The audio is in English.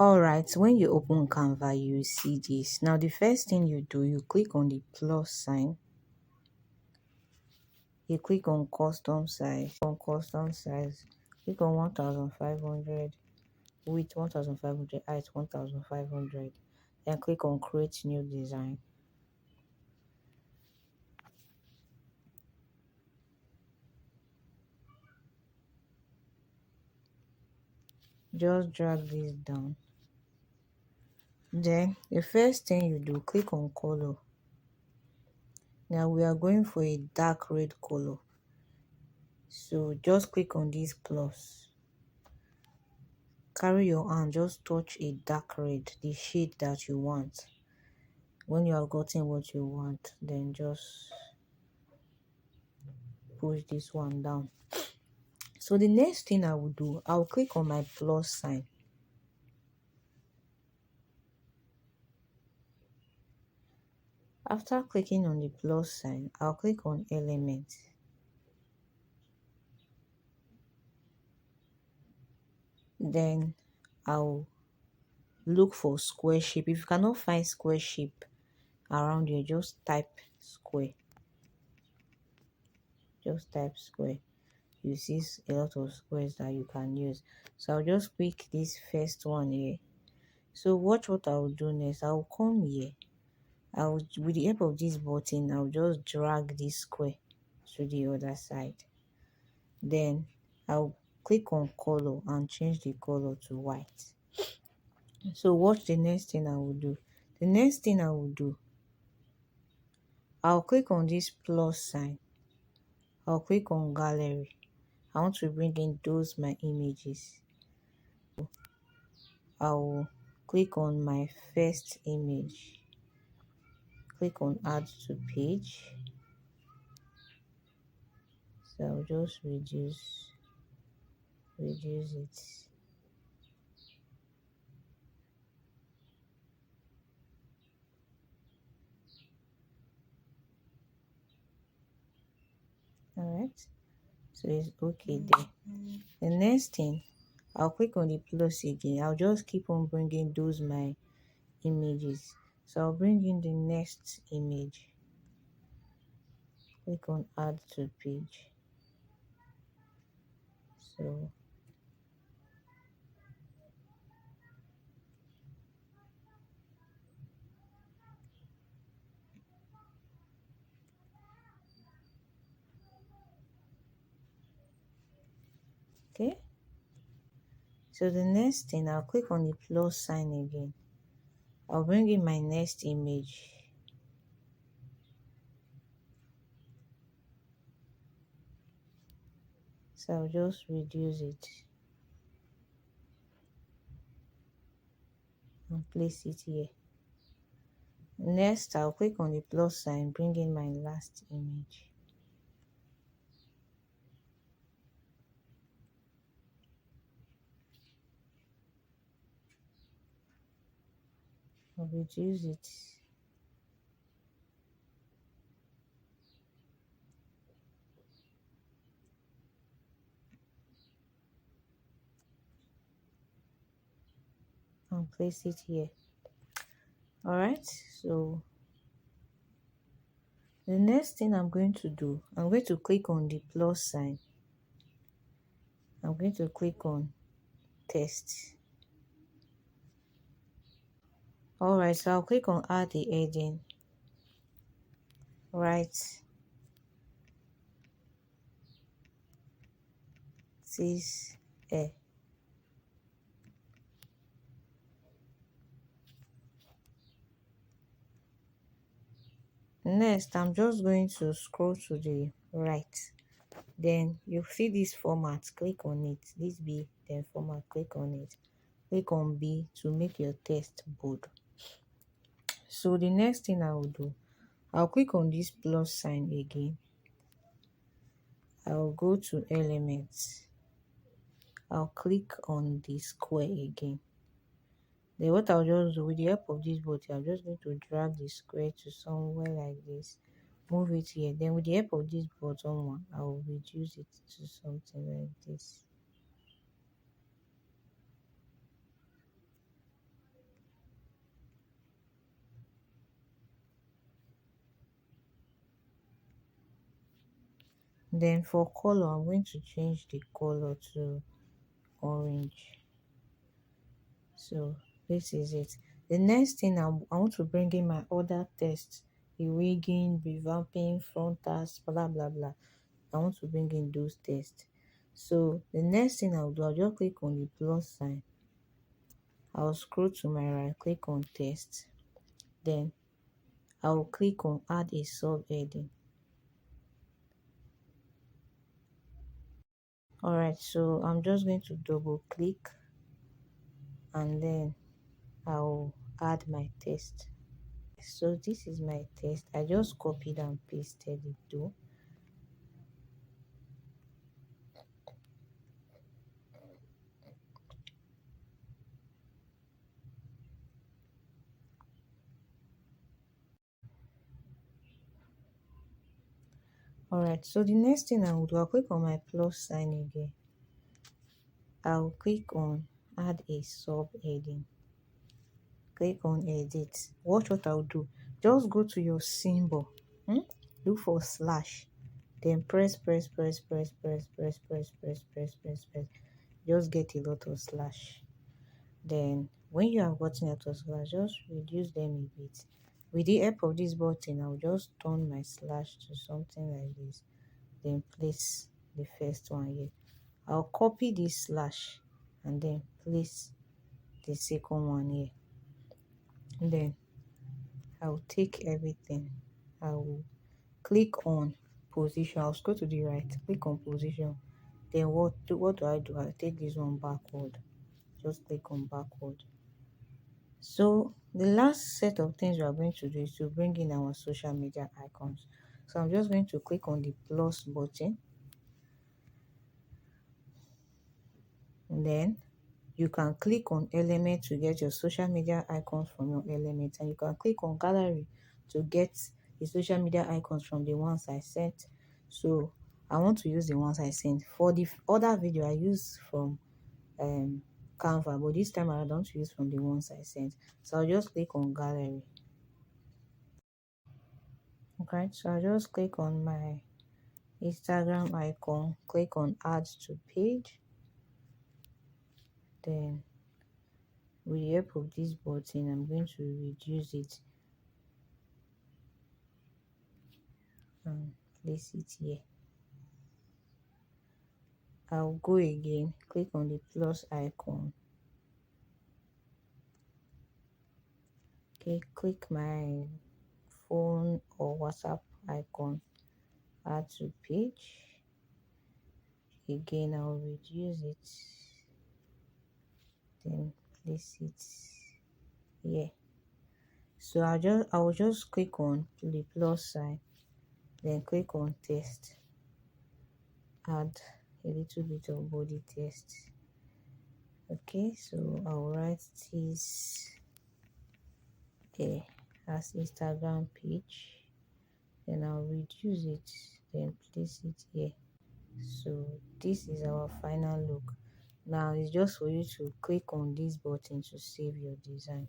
Alright, when you open Canva, you see this. Now, the first thing you do, you click on the plus sign. You click on custom size. Click on 1500, width 1500, height 1500. Then click on create new design. Just drag this down. Then the first thing you do, click on color. Now we are going for a dark red color. So just click on this plus. Carry your hand, just touch a dark red, the shade that you want. When you have gotten what you want, then just push this one down. So the next thing I will do, I'll click on my plus sign. After clicking on the plus sign, I'll click on element. Then I'll look for square shape. If you cannot find square shape around you, just type square. Just type square. You see a lot of squares that you can use. So I'll just pick this first one here. So watch what I'll do next. I'll come here. With the help of this button, I'll just drag this square to the other side. Then I'll click on color and change the color to white. So watch the next thing I will do. The next thing I will do, I'll click on this plus sign. I'll click on gallery. I want to bring in those my images. I'll click on my first image. Click on add to page. So I'll just reduce it. Alright, so it's okay there. The next thing, I'll click on the plus again. I'll just keep on bringing those my images. So I'll bring in the next image. Click on add to page. So okay, so the next thing, I'll click on the plus sign again. I'll bring in my next image. So I'll just reduce it and place it here. Next, I'll click on the plus sign, bring in my last image. I'll reduce it. And place it here. Alright, so the next thing I'm going to do, I'm going to click on the plus sign. I'm going to click on text. Alright, so I'll click on add the heading. Right. This air. Next, I'm just going to scroll to the right. Then you see this format, click on it. This B, then format, click on it. Click on B to make your text bold. So the next thing I will do, I'll click on this plus sign again. I'll go to elements. I'll click on the square again. Then what I'll just do with the help of this button, I'm just going to drag the square to somewhere like this. Move it here. Then with the help of this bottom one, I'll reduce it to something like this. Then for color, I'm going to change the color to orange. So this is it. The next thing I want to bring in my other tests, the rigging, revamping, front task, blah blah blah. I want to bring in those tests. So the next thing I'll do, I'll just click on the plus sign. I'll scroll to my right, click on test. Then I'll click on add a subheading. Alright, so I'm just going to double click and then I'll add my test. So this is my test. I just copied and pasted it though. Alright, so the next thing I will do, I'll click on my plus sign again. I'll click on add a subheading. Click on edit. Watch what I'll do. Just go to your symbol. Look for slash. Then press. Just get a lot of slash. Then when you have gotten a lot of slash, just reduce them a bit. With the help of this button, I'll just turn my slash to something like this. Then place the first one here. I'll copy this slash and then place the second one here. And then I'll take everything. I'll click on position. I'll scroll to the right, click on position. Then what do I do? I take this one backward. Just click on backward. So the last set of things we are going to do is to bring in our social media icons. So I'm just going to click on the plus button. And then you can click on element to get your social media icons from your element, and you can click on gallery to get the social media icons from the ones I sent. So I want to use the ones I sent. For the other video I use from Canva, but this time I don't use from the ones I sent. So I'll just click on gallery. Okay, so I'll just click on my Instagram icon, click on add to page. Then with the help of this button, I'm going to reduce it and place it here. I'll go again, click on the plus icon. Okay, click my phone or WhatsApp icon, add to page. Again, I'll reduce it, then place it here. So I will just click on the plus sign, then click on text, add a little bit of body text. Okay, so I'll write this there as Instagram page, then I'll reduce it, then place it here. So this is our final look. Now it's just for you to click on this button to save your design.